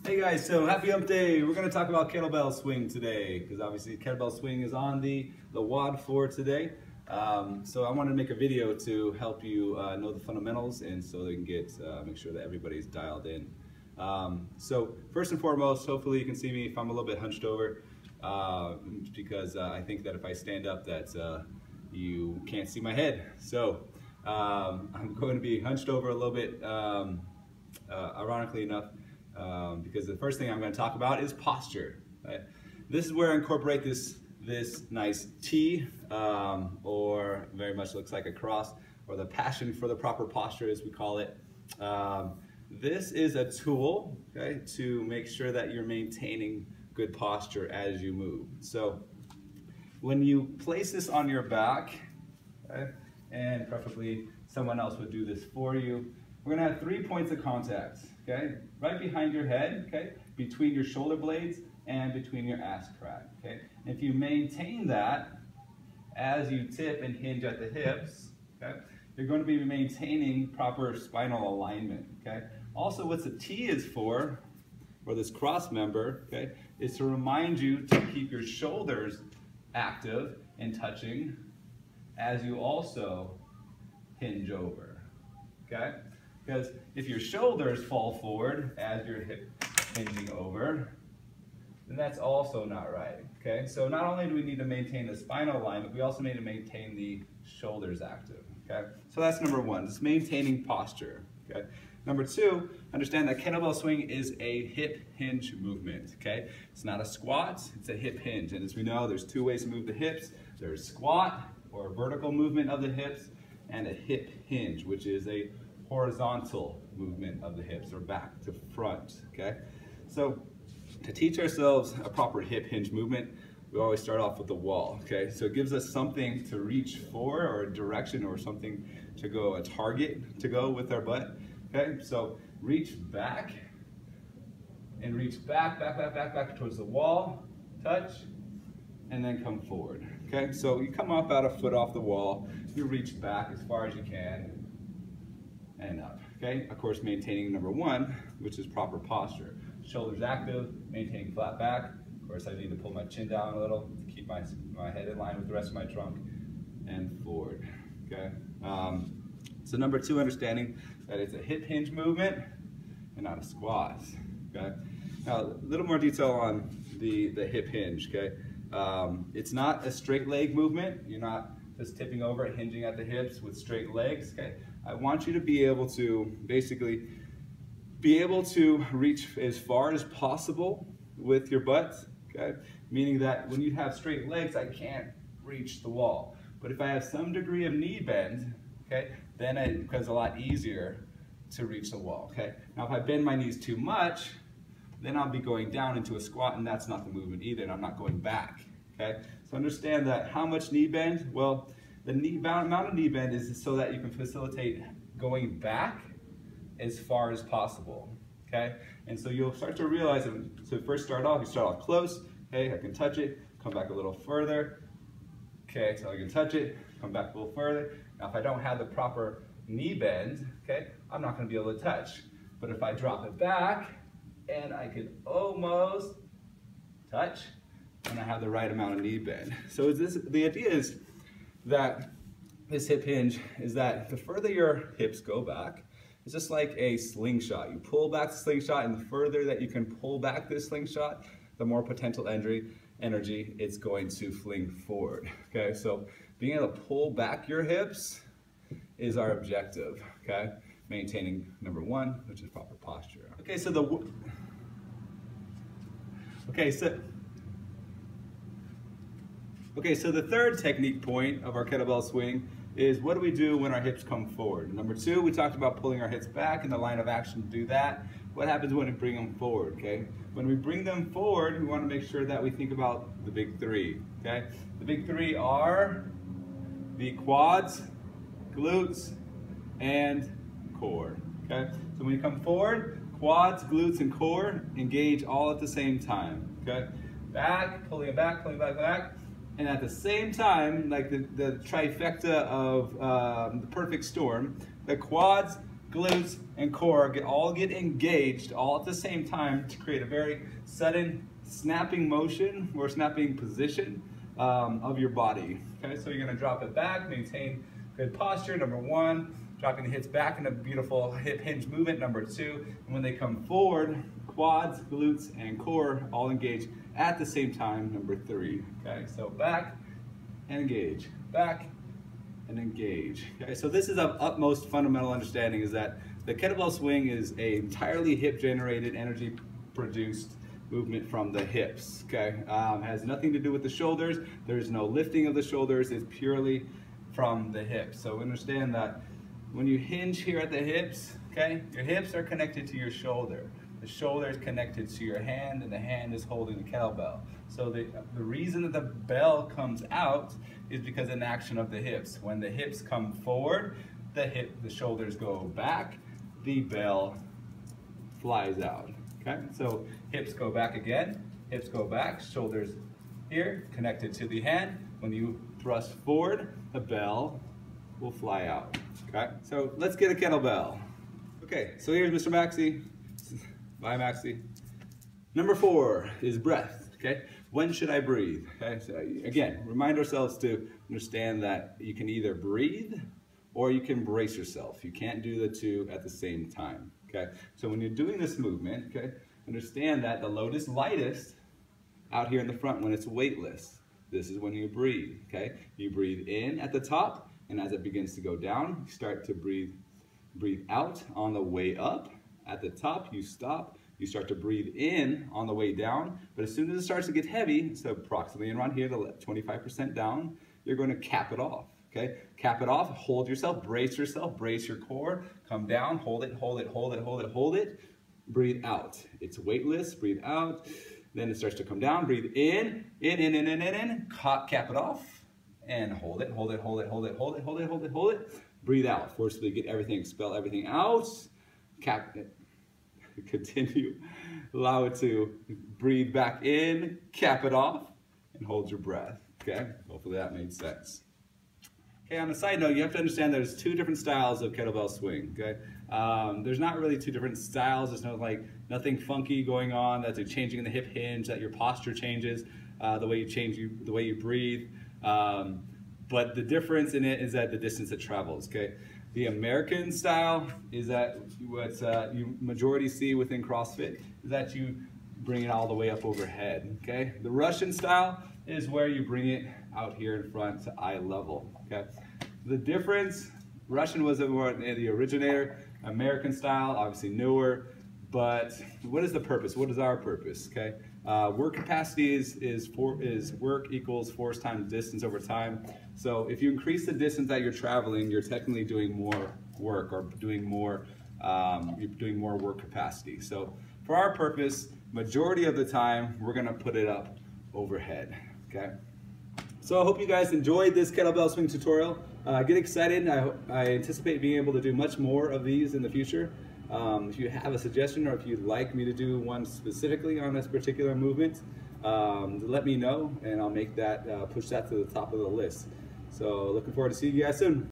Hey guys, so happy hump day. We're going to talk about kettlebell swing today because obviously kettlebell swing is on the WOD for today. So I wanted to make a video to help you know the fundamentals and so they can make sure that everybody's dialed in. So first and foremost, hopefully you can see me if I'm a little bit hunched over because I think that if I stand up that you can't see my head. So I'm going to be hunched over a little bit, ironically enough. Because the first thing I'm going to talk about is posture. Right? This is where I incorporate this nice T, or very much looks like a cross, or the passion for the proper posture as we call it. This is a tool, okay, to make sure that you're maintaining good posture as you move. So when you place this on your back, okay, and preferably someone else would do this for you, we're going to have 3 points of contact, okay? Right behind your head, okay? Between your shoulder blades and between your ass crack, okay? And if you maintain that as you tip and hinge at the hips, okay? You're going to be maintaining proper spinal alignment, okay? Also, what the T is for, or this cross member, okay, is to remind you to keep your shoulders active and touching as you also hinge over, okay? Because if your shoulders fall forward as your hip hinging over, then that's also not right, okay? So not only do we need to maintain the spinal alignment, we also need to maintain the shoulders active, okay? So that's number one, just maintaining posture, okay? Number two, understand that kettlebell swing is a hip hinge movement, okay? It's not a squat, it's a hip hinge. And as we know, there's two ways to move the hips. There's squat, or vertical movement of the hips, and a hip hinge, which is a horizontal movement of the hips, or back to front, okay? So to teach ourselves a proper hip hinge movement, we always start off with the wall, okay? So it gives us something to reach for, or a direction, or something to go, a target to go with our butt, okay? So reach back, and reach back towards the wall, touch, and then come forward, okay? So you come up about a foot off the wall, you reach back as far as you can, and up, okay? Of course, maintaining number one, which is proper posture. Shoulders active, maintaining flat back. Of course, I need to pull my chin down a little to keep my head in line with the rest of my trunk, and forward, okay? So number two, understanding that it's a hip hinge movement and not a squat, okay? Now, a little more detail on the hip hinge, okay? It's not a straight leg movement. You're not just tipping over and hinging at the hips with straight legs, okay? I want you to be able to basically reach as far as possible with your butt, okay? Meaning that when you have straight legs, I can't reach the wall. But if I have some degree of knee bend, okay, then it becomes a lot easier to reach the wall, okay? Now if I bend my knees too much, then I'll be going down into a squat, and that's not the movement either, and I'm not going back, okay? So understand that how much knee bend? Well, the amount of knee bend is so that you can facilitate going back as far as possible, okay? And so you'll start to realize that to first start off, you start off close, okay, I can touch it, come back a little further, okay, so I can touch it, come back a little further. Now if I don't have the proper knee bend, okay, I'm not gonna be able to touch. But if I drop it back, and I can almost touch, and I have the right amount of knee bend. So the idea is that this hip hinge is that the further your hips go back, it's just like a slingshot. You pull back the slingshot, and the further that you can pull back this slingshot, the more potential energy it's going to fling forward, okay? So being able to pull back your hips is our objective, okay? Maintaining number one, which is proper posture. Okay, so the third technique point of our kettlebell swing is what do we do when our hips come forward? Number two, we talked about pulling our hips back in the line of action to do that. What happens when we bring them forward, okay? When we bring them forward, we want to make sure that we think about the big three, okay? The big three are the quads, glutes, and core, okay? So when you come forward, quads, glutes, and core engage all at the same time, okay? Back, pulling it back, back. And at the same time, like the trifecta of the perfect storm, the quads, glutes, and core all get engaged all at the same time to create a very sudden snapping motion or snapping position of your body. Okay, so you're gonna drop it back, maintain good posture, number one, dropping the hips back in a beautiful hip hinge movement, number two, and when they come forward, quads, glutes, and core all engage at the same time, number three. Okay, so back and engage, back and engage. Okay, so this is of utmost fundamental understanding, is that the kettlebell swing is a entirely hip generated, energy produced movement from the hips. Okay, has nothing to do with the shoulders. There's no lifting of the shoulders. It's purely from the hips. So understand that when you hinge here at the hips, okay, your hips are connected to your shoulder. The shoulder is connected to your hand, and the hand is holding the kettlebell. So the reason that the bell comes out is because of an action of the hips. When the hips come forward, the shoulders go back, the bell flies out. Okay, so hips go back again, hips go back, shoulders here, connected to the hand. When you thrust forward, the bell will fly out. Okay, so let's get a kettlebell. Okay, so here's Mr. Maxey. Bye, Maxey. Number 4 is breath. Okay, when should I breathe? Okay, so again, remind ourselves to understand that you can either breathe or you can brace yourself. You can't do the two at the same time. Okay, so when you're doing this movement, okay, understand that the load is lightest out here in the front when it's weightless. This is when you breathe. Okay, you breathe in at the top, and as it begins to go down, you start to breathe out on the way up. At the top, you stop. You start to breathe in on the way down, but as soon as it starts to get heavy, so approximately around here, to 25% down, you're going to cap it off. Okay, cap it off, hold yourself, brace your core, come down, hold it, hold it, hold it, hold it, hold it, breathe out. It's weightless, breathe out, then it starts to come down, breathe in, cap it off, and hold it, hold it, hold it, hold it, hold it, hold it, hold it, hold it, breathe out, forcefully get everything, expel everything out, cap it, continue, allow it to breathe back in, cap it off, and hold your breath. Okay, hopefully that made sense. Okay, on a side note, you have to understand there's 2 different styles of kettlebell swing. Okay, there's not really 2 different styles. There's nothing funky going on. That's changing in the hip hinge. That your posture changes, the way you breathe. But the difference in it is that the distance it travels. Okay, the American style is that what you majority see within CrossFit is that you bring it all the way up overhead. Okay, the Russian style is where you bring it out here in front to eye level. Okay, the difference, Russian was the originator, American style obviously newer, but what is the purpose? What is our purpose? Okay, work capacity is work equals force times distance over time. So if you increase the distance that you're traveling, you're technically doing more work, or doing more work capacity. So for our purpose, majority of the time we're going to put it up overhead. Okay, so I hope you guys enjoyed this kettlebell swing tutorial. Get excited. I anticipate being able to do much more of these in the future. If you have a suggestion, or if you'd like me to do one specifically on this particular movement, let me know, and I'll make that push that to the top of the list. So looking forward to seeing you guys soon.